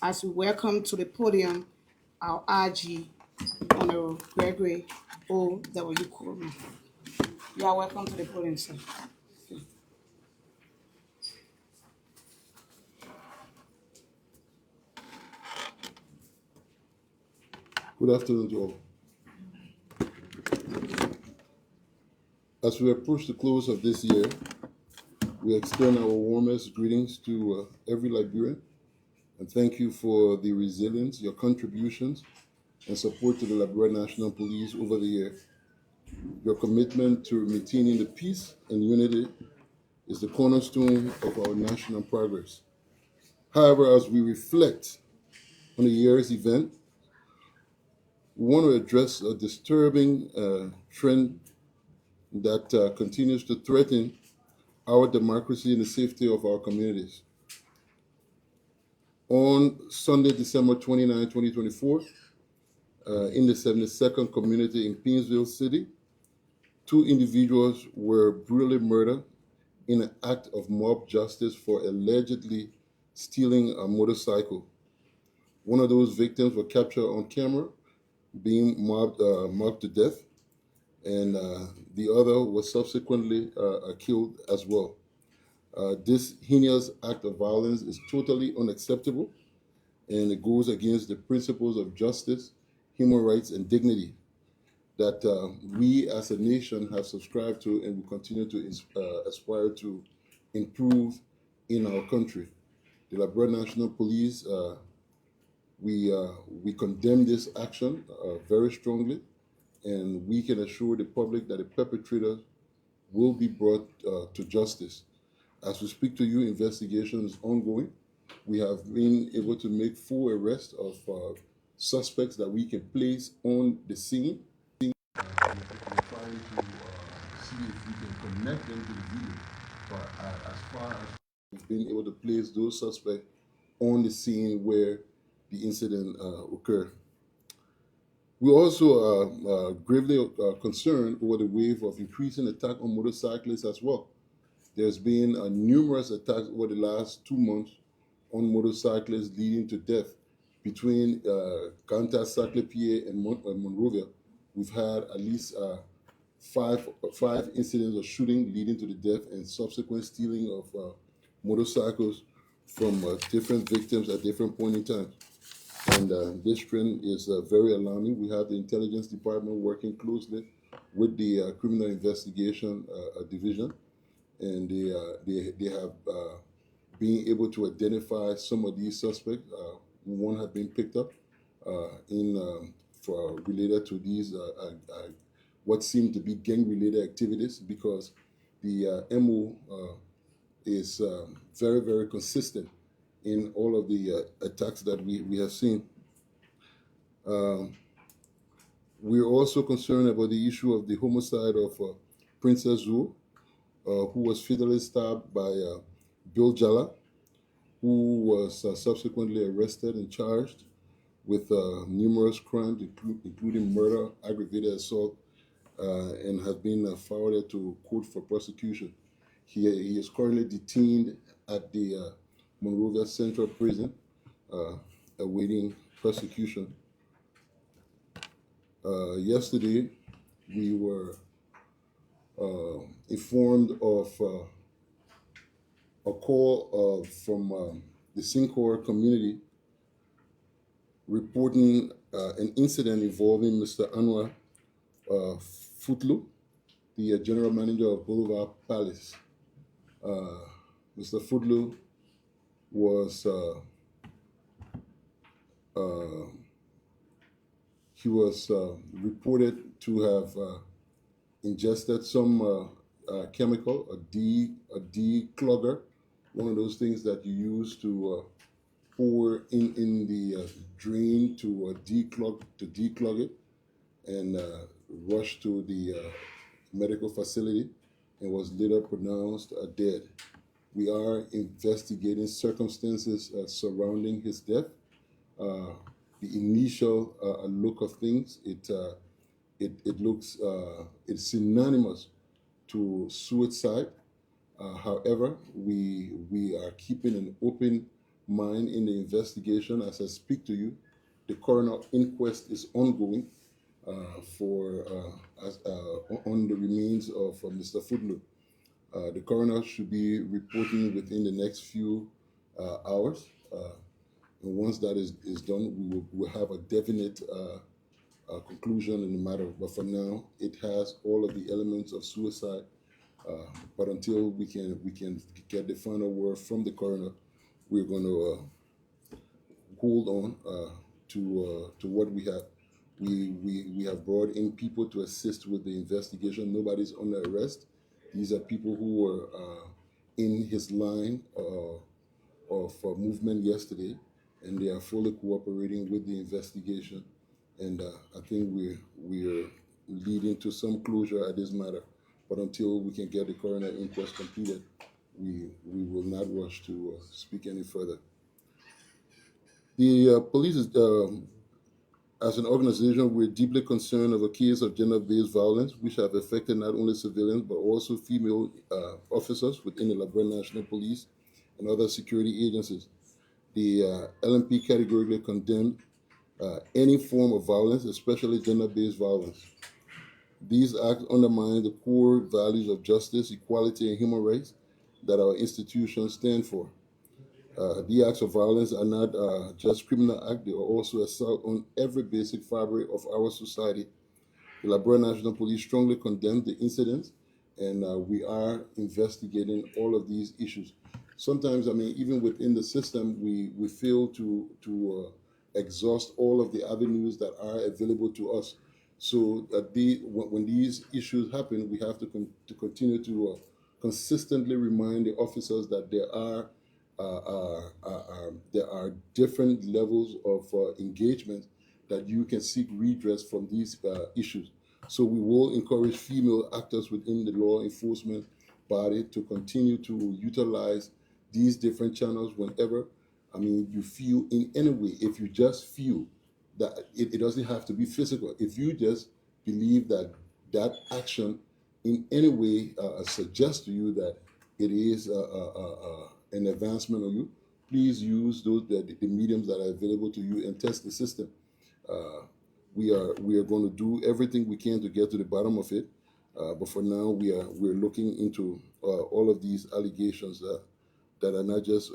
As we welcome to the podium our RG, Honorable Gregory O. W. Kuruma. You are welcome to the podium, sir. Good afternoon to all. As we approach the close of this year, we extend our warmest greetings to every Liberian and thank you for the resilience, your contributions, and support to the Liberia National Police over the year. Your commitment to maintaining the peace and unity is the cornerstone of our national progress. However, as we reflect on the year's event, we want to address a disturbing trend that continues to threaten our democracy and the safety of our communities. On Sunday, December 29, 2024, in the 72nd community in Painesville City, two individuals were brutally murdered in an act of mob justice for allegedly stealing a motorcycle. One of those victims was captured on camera being mobbed to death, and the other was subsequently killed as well. This heinous act of violence is totally unacceptable, and it goes against the principles of justice, human rights, and dignity that we as a nation have subscribed to and will continue to aspire to improve in our country. The Liberia National Police, we condemn this action very strongly, and we can assure the public that the perpetrators will be brought to justice. As we speak to you, investigation is ongoing. We have been able to make full arrest of suspects that we can place on the scene. We're trying to see if we can connect them to the video. But as far as we've been able to place those suspects on the scene where the incident occurred. We also are gravely concerned over the wave of increasing attack on motorcyclists as well. There's been numerous attacks over the last 2 months on motorcyclists leading to death. Between Kanta, Saclay, and Monrovia, we've had at least five incidents of shooting leading to the death and subsequent stealing of motorcycles from different victims at different points in time. And this trend is very alarming. We have the intelligence department working closely with the criminal investigation division, and they have been able to identify some of these suspects. One had been picked up for related to these what seem to be gang-related activities, because the MO is very, very consistent in all of the attacks that we have seen. We're also concerned about the issue of the homicide of Princess Zhu, who was fatally stabbed by Bill Jala, who was subsequently arrested and charged with numerous crimes, including murder, aggravated assault, and has been forwarded to court for prosecution. He is currently detained at the Monrovia Central Prison, awaiting prosecution. Yesterday, we were informed of a call from the Sincor community reporting an incident involving Mr. Anwar Futlu, the general manager of Boulevard Palace. Mr. Futlu was reported to have ingested some chemical, a declogger, one of those things that you use to pour in the drain to declog it, and rushed to the medical facility and was later pronounced dead. We are investigating circumstances surrounding his death. The initial look of things, it looks it's synonymous to suicide. However, we are keeping an open mind in the investigation. As I speak to you, the coroner inquest is ongoing on the remains of Mr. Foodlook. The coroner should be reporting within the next few hours. And once that is done, we'll have a definite conclusion in the matter. But for now, it has all of the elements of suicide. But until we can get the final word from the coroner, we're going to hold on to what we have. We have brought in people to assist with the investigation. Nobody's under arrest. These are people who were in his line of movement yesterday, and they are fully cooperating with the investigation. And I think we're leading to some closure at this matter. But until we can get the coroner inquest completed, we will not rush to speak any further. The police is, as an organization, we're deeply concerned of a case of gender-based violence which have affected not only civilians but also female officers within the Liberia National Police and other security agencies. The LMP categorically condemned any form of violence, especially gender-based violence. These acts undermine the core values of justice, equality, and human rights that our institutions stand for. The acts of violence are not just criminal acts, they are also assault on every basic fabric of our society. The Liberia National Police strongly condemn the incidents, and we are investigating all of these issues. Sometimes, I mean, even within the system, we fail to exhaust all of the avenues that are available to us. So when these issues happen, we have to continue to consistently remind the officers that there are different levels of engagement that you can seek redress from these issues. So we will encourage female actors within the law enforcement body to continue to utilize these different channels whenever, I mean, you feel in any way, if you just feel that it doesn't have to be physical. If you just believe that that action in any way suggests to you that it is an advancement on you, please use the mediums that are available to you and test the system. We are going to do everything we can to get to the bottom of it. But for now, we're looking into all of these allegations that are not just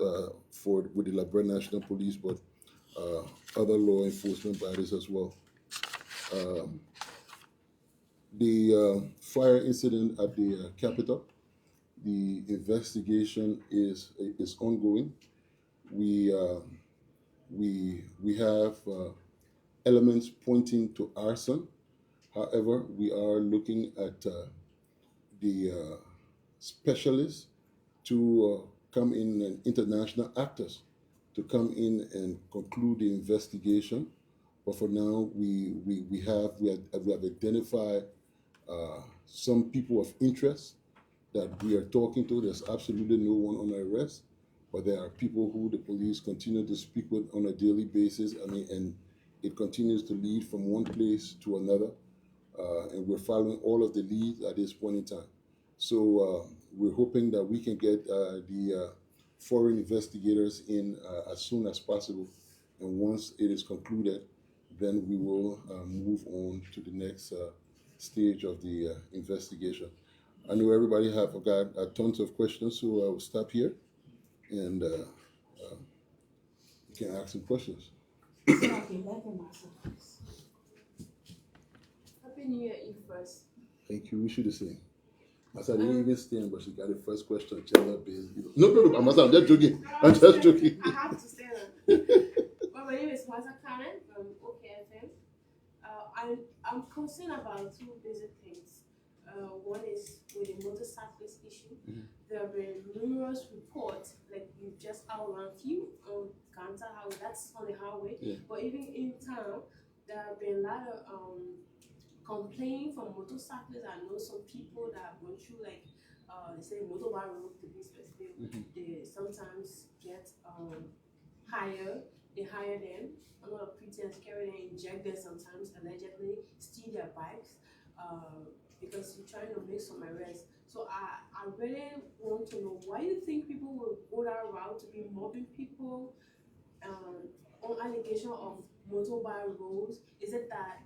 with the Liberia National Police, but other law enforcement bodies as well. The fire incident at the Capitol, the investigation is ongoing. We have elements pointing to arson. However, we are looking at the specialists to come in, and international actors to come in and conclude the investigation. But for now, we have identified some people of interest that we are talking to. There's absolutely no one on arrest, but there are people who the police continue to speak with on a daily basis. I mean, and it continues to lead from one place to another, and we're following all of the leads at this point in time. So we're hoping that we can get the foreign investigators in as soon as possible, and once it is concluded, then we will move on to the next stage of the investigation. I know everybody have got tons of questions, so I will stop here, and you can ask some questions. Happy New Year, Eve first. Thank you. We should the same. I said, I didn't even stand, but she got the first question. No. I'm just joking. I'm just joking. I have to stand. Well, my name is Maza Karen from OKFM. I'm concerned about two basic things. One is with the motorcyclist issue. Mm-hmm. There have been numerous reports, like you just outlined a few on Kanta Highway, that's on the highway. Yeah. But even in town, there have been a lot of complaint from motorcyclists. I know some people that have gone through, like they say motorbike road to be specific. Mm-hmm. They sometimes get they hire them a lot of pretense, carry them, inject them sometimes, allegedly steal their bikes. because you're trying to make some arrests. So I really want to know why you think people will go that route to be mobbing people on allegation of motorbike roads. Is it that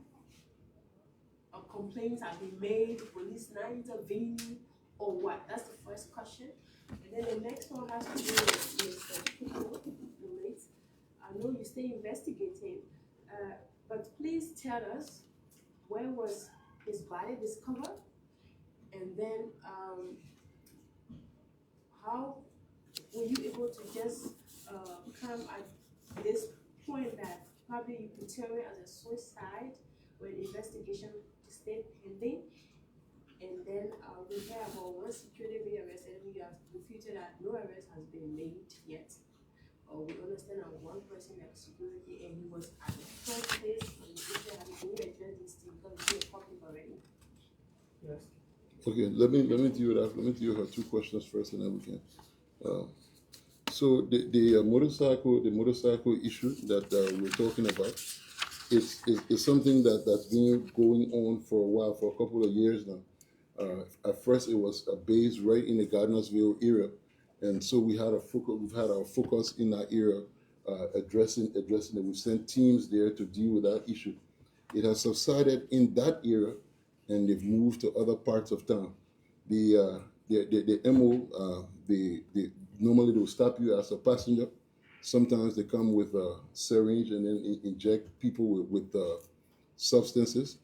complaints have been made, police not intervening, or what? That's the first question. And then the next one has to do with people, roommates. I know you stay investigating, but please tell us, where was his body discovered? And then how were you able to just come at this point that probably you could tell it as a suicide when investigation is still pending? And then we hear about one security being arrested, and you have refuted that no arrest has been made yet. Or we understand that one person like security and he was at the first place and you say, can you address this thing because it's been public already? Yes. Okay, let me deal with that. Let me deal with her two questions first, and then we can. Uh, so the motorcycle issue that we're talking about is something that's been going on for a while, for a couple of years now. At first, it was based right in the Gardnersville area, and so we had a focus. We've had our focus in that area, addressing it. We've sent teams there to deal with that issue. It has subsided in that area, and they've moved to other parts of town. The MO, the normally they'll stop you as a passenger. Sometimes they come with a syringe and then inject people with substances.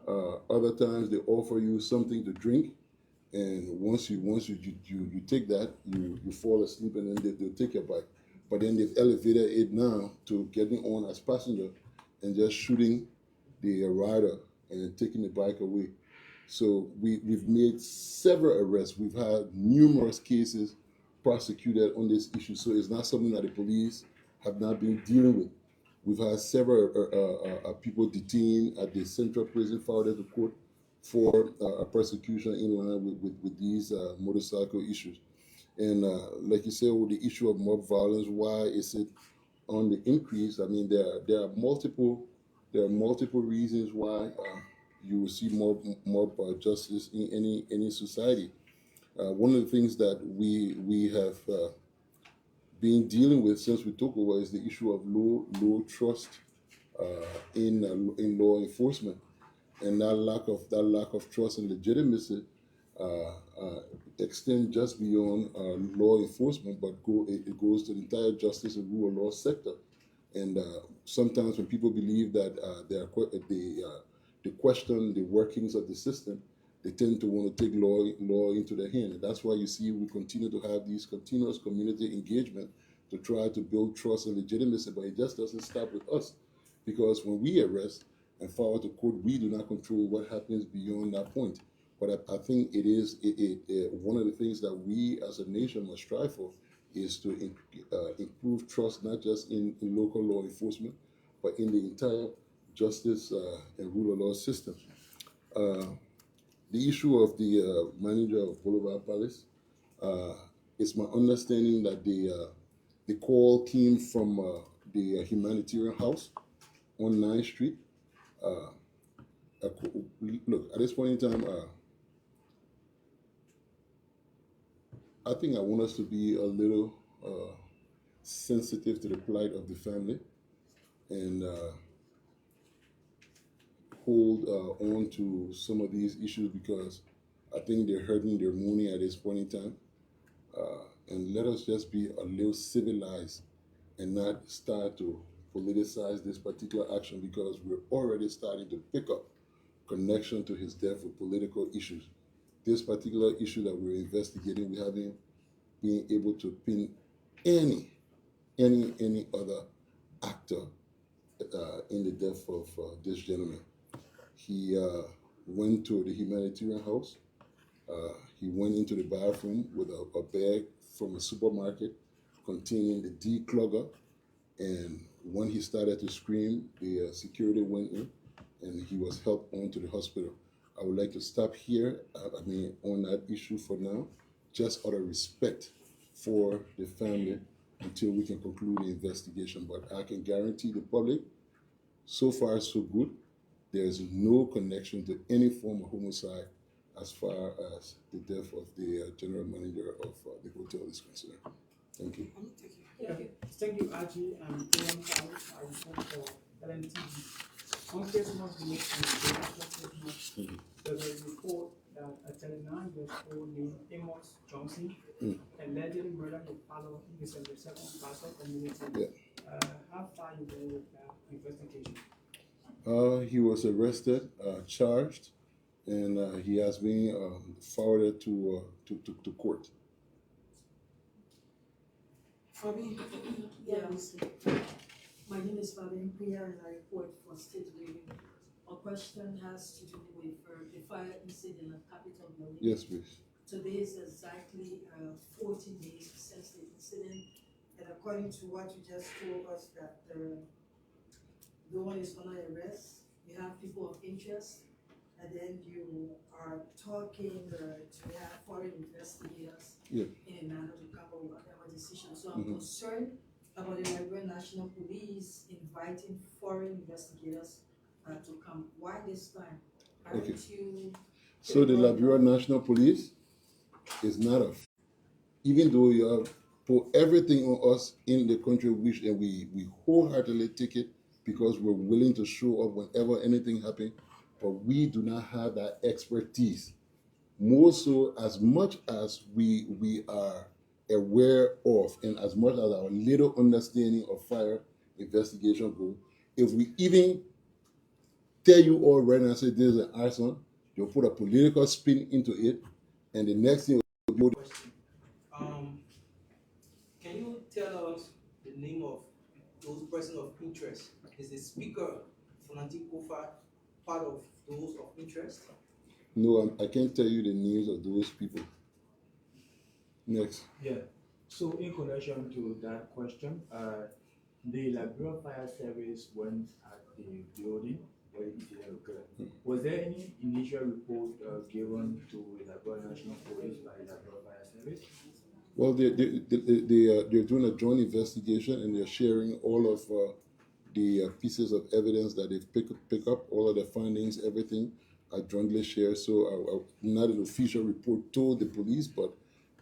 Other times they offer you something to drink, and once you take that, you fall asleep, and then they'll take your bike. But then they've elevated it now to getting on as passenger and just shooting the rider and taking the bike away. So we've made several arrests. We've had numerous cases prosecuted on this issue. So it's not something that the police have not been dealing with. We've had several people detained at the Central Prison forwarded to court for a prosecution in line with these motorcycle issues. And like you said, with the issue of mob violence, why is it on the increase? I mean, there are multiple reasons why you will see mob justice in any society. One of the things that we have been dealing with since we took over is the issue of low trust in law enforcement, and that lack of trust and legitimacy uh, uh, extend just beyond law enforcement, but it goes to the entire justice and rule of law sector. And sometimes when people believe that they question the workings of the system, they tend to want to take law into their hand. And that's why you see we continue to have these continuous community engagement to try to build trust and legitimacy. But it just doesn't stop with us, because when we arrest and forward to court, we do not control what happens beyond that point. But I think one of the things that we as a nation must strive for is to improve trust, not just in local law enforcement, but in the entire justice and rule of law system. Uh, the issue of the manager of Boulevard Palace, uh, it's my understanding that the call came from the humanitarian house on 9th Street. Uh, Look, at this point in time, I think I want us to be a little sensitive to the plight of the family, and hold on to some of these issues, because I think they're hurting their money at this point in time. And let us just be a little civilized and not start to politicize this particular action, because we're already starting to pick up connection to his death with political issues. This particular issue that we're investigating, we haven't been able to pin any any other actor in the death of this gentleman. He went to the humanitarian house. He went into the bathroom with a bag from a supermarket containing the declogger, and when he started to scream, the security went in, and he was helped on to the hospital. I would like to stop here, on that issue for now, just out of respect for the family until we can conclude the investigation. But I can guarantee the public, so far so good, there's no connection to any form of homicide as far as the death of the general manager of the hotel is concerned. Thank you. Let me take it. Okay, thank you, Archie. William Powell, I report for LMTV. On case must be made the national police. There's a report that a 39-year-old named Amos Johnson allegedly murdered a fellow in the 77th Pastor community. Yeah. How far you go with that investigation? He was arrested, charged, and he has been forwarded to court. Fabi, Yeah. My name is Fabian Priya and I report for State Radio. Our question has to do with the fire incident at Capitol Building. Yes, please. Today is exactly 14 days since the incident, and according to what you just told us, that no one is under arrest, you have people of interest, and then you are talking to have foreign investigators in a manner to come up with whatever decision. So I'm concerned about the Liberia National Police inviting foreign investigators to come. Why this time? Aren't you? So the Liberia National Police is not even though you have put everything on us in the country, which and we wholeheartedly take it because we're willing to show up whenever anything happens, but we do not have that expertise. More so, as much as we are aware of, and as much as our little understanding of fire investigation go, if we even tell you all right now, say this is an arson, you'll put a political spin into it, and the next thing will be. Can you tell us the name of those persons of interest? Is the speaker Fonanti Kofa part of those of interest? No, I can't tell you the names of those people. Next. Yeah. So in connection to that question, the Liberia Fire Service went at the building where the incident occurred. Was there any initial report given to the Liberia National Police by the Liberia Fire Service? Well, they're doing a joint investigation and they're sharing all of the pieces of evidence that they've pick up, all of the findings, everything are jointly shared. So not an official report told the police, but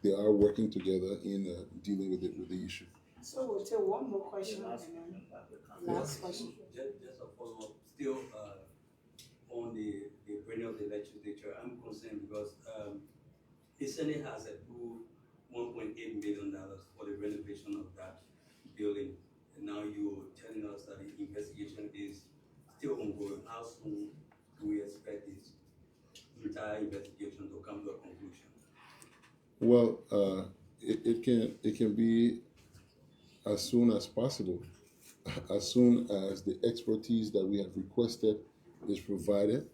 they are working together in dealing with the issue. so we'll take one more question and then last question. Just a follow-up, still on the brain of the legislature, I'm concerned because the Senate has approved $1.8 million for the renovation of that building. And now you're telling us that the investigation is still ongoing. How soon do we expect this entire investigation to come to a conclusion? Well, it can be as soon as possible, as soon as the expertise that we have requested is provided,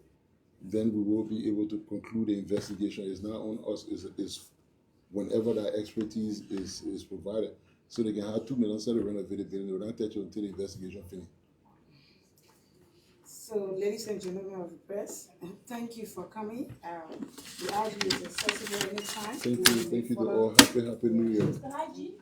then we will be able to conclude the investigation. It's not on us, is whenever that expertise is provided. So they can have 2 minutes to renovate the building. They will not touch it until the investigation finishes. So, ladies and gentlemen of the press, thank you for coming. The RG is accessible anytime. Thank you to all. Happy New Year. Mr. Haji?